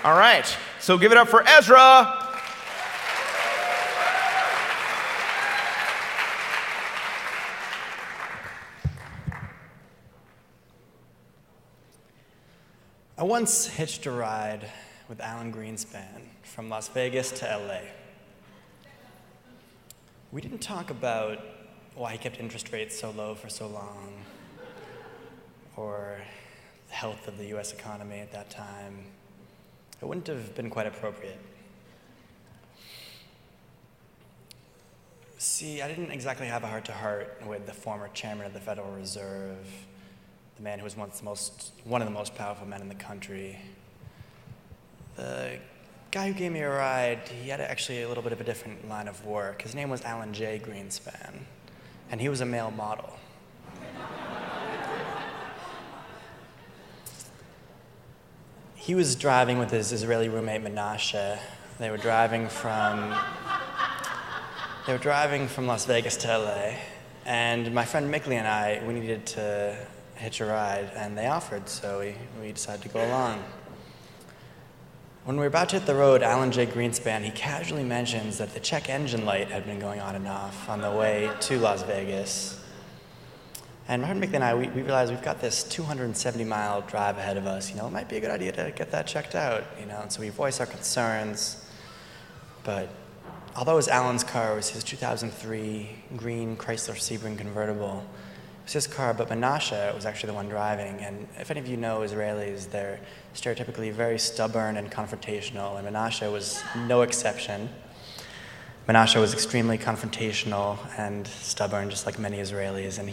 All right, so give it up for Ezra. I once hitched a ride with Alan Greenspan from Las Vegas to LA. We didn't talk about why he kept interest rates so low for so long, or the health of the US economy at that time. It wouldn't have been quite appropriate. See, I didn't exactly have a heart-to-heart with the former chairman of the Federal Reserve, the man who was once one of the most powerful men in the country. The guy who gave me a ride, he had actually a little bit of a different line of work. His name was Alan J. Greenspan, and he was a male model. He was driving with his Israeli roommate Menashe. They were driving from Las Vegas to LA, and my friend Mickley and I, we needed to hitch a ride, and they offered, so we decided to go along. When we were about to hit the road, Alan J. Greenspan, he casually mentions that the check engine light had been going on and off on the way to Las Vegas. And my friend Mickley and I, we realized we've got this 270-mile drive ahead of us. It might be a good idea to get that checked out, and so we voiced our concerns. But although it was Alan's car, it was his 2003 green Chrysler Sebring convertible. It was his car, but Menashe was actually the one driving. And if any of you know Israelis, they're stereotypically very stubborn and confrontational, and Menashe was no exception. Menashe was extremely confrontational and stubborn, just like many Israelis. And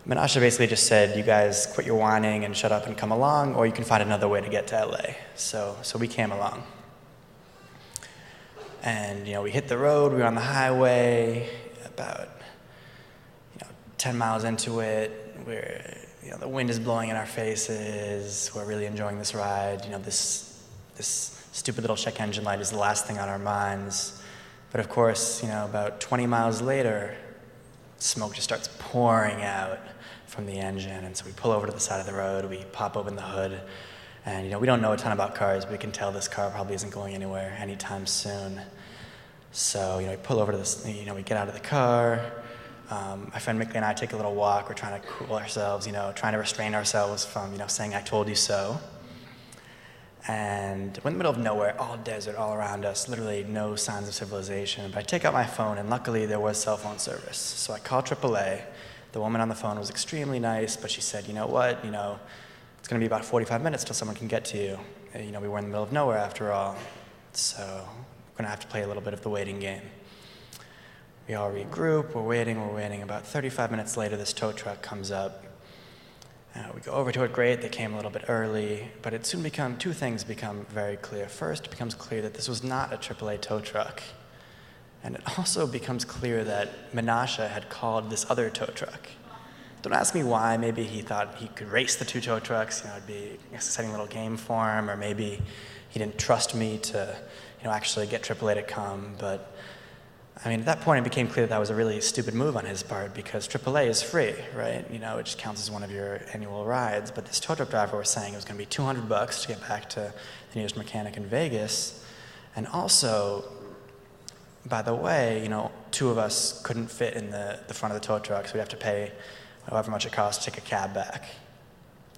Menashe basically just said, you guys quit your whining and shut up and come along, or you can find another way to get to LA. So we came along. And, we hit the road, we were on the highway, about 10 miles into it. The wind is blowing in our faces, we're really enjoying this ride. This stupid little check engine light is the last thing on our minds. But of course, about 20 miles later, smoke just starts pouring out from the engine. And so we pull over to the side of the road, we pop open the hood, and we don't know a ton about cars, but we can tell this car probably isn't going anywhere anytime soon. So, we pull over to this, we get out of the car. My friend Mickley and I take a little walk. We're trying to cool ourselves, trying to restrain ourselves from, saying, I told you so. And we're in the middle of nowhere, all desert, all around us, literally no signs of civilization. But I take out my phone, and luckily there was cell phone service. So I call AAA. The woman on the phone was extremely nice, but she said, you know what, it's going to be about 45 minutes till someone can get to you. We were in the middle of nowhere after all. So we're going to have to play a little bit of the waiting game. We all regroup, we're waiting. About 35 minutes later, this tow truck comes up. We go over to it, great, they came a little bit early, but it soon two things become very clear. First, it becomes clear that this was not a AAA tow truck. And it also becomes clear that Menashe had called this other tow truck. Don't ask me why. Maybe he thought he could race the two tow trucks, it'd be an exciting little game for him, or maybe he didn't trust me to, actually get AAA to come. But at that point, it became clear that was a really stupid move on his part, because AAA is free, right? It just counts as one of your annual rides. But this tow truck driver was saying it was going to be $200 to get back to the nearest mechanic in Vegas. And also, by the way, two of us couldn't fit in the front of the tow truck, so we'd have to pay however much it costs to take a cab back.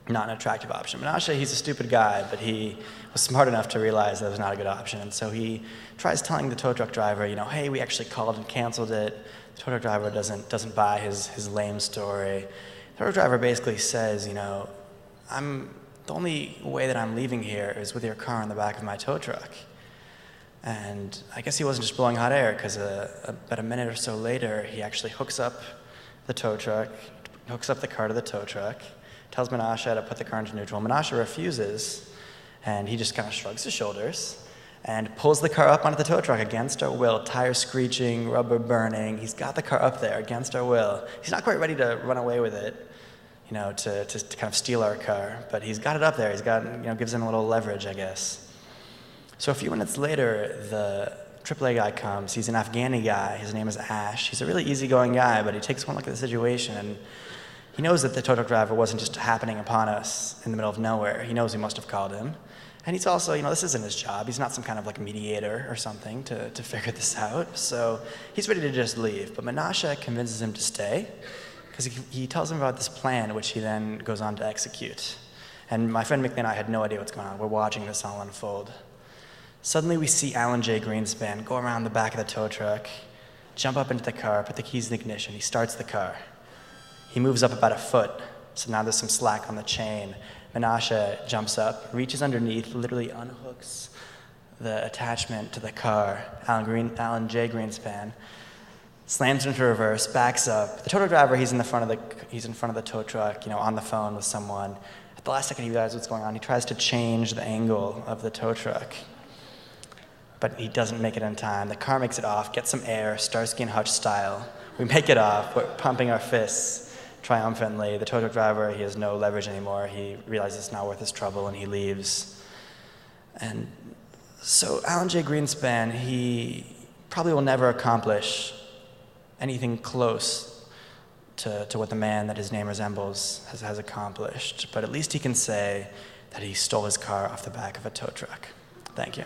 Not an attractive option. Menashe, he's a stupid guy, but he was smart enough to realize that was not a good option. And so he tries telling the tow truck driver, hey, we actually called and canceled it. The tow truck driver doesn't buy his lame story. The tow truck driver basically says, the only way that I'm leaving here is with your car in the back of my tow truck. And I guess he wasn't just blowing hot air, because about a minute or so later, he actually hooks up the tow truck, hooks up the car to the tow truck, tells Menashe to put the car into neutral. Menashe refuses, and he just kind of shrugs his shoulders and pulls the car up onto the tow truck against our will, tires screeching, rubber burning. He's got the car up there against our will. He's not quite ready to run away with it, to kind of steal our car, but he's got it up there. He's got, gives him a little leverage, I guess. So a few minutes later, the AAA guy comes. He's an Afghani guy. His name is Ash. He's a really easygoing guy, but he takes one look at the situation, and He knows that the tow truck driver wasn't just happening upon us in the middle of nowhere. He knows we must have called him. And he's also, this isn't his job. He's not some kind of like mediator or something to figure this out. So he's ready to just leave. But Menashe convinces him to stay because he tells him about this plan, which he then goes on to execute. And my friend Mickey and I had no idea what's going on. We're watching this all unfold. Suddenly we see Alan J. Greenspan go around the back of the tow truck, jump up into the car, put the keys in the ignition. He starts the car. He moves up about a foot, so now there's some slack on the chain. Menashe jumps up, reaches underneath, literally unhooks the attachment to the car. Alan J. Greenspan slams into reverse, backs up. The tow truck driver, he's in front of the tow truck, on the phone with someone. At the last second, he realizes what's going on. He tries to change the angle of the tow truck, but he doesn't make it in time. The car makes it off, gets some air, Starsky and Hutch style. We make it off. We're pumping our fists triumphantly. The tow truck driver, he has no leverage anymore. He realizes it's not worth his trouble, and he leaves. And so Alan J. Greenspan, he probably will never accomplish anything close to what the man that his name resembles has accomplished. But at least he can say that he stole his car off the back of a tow truck. Thank you.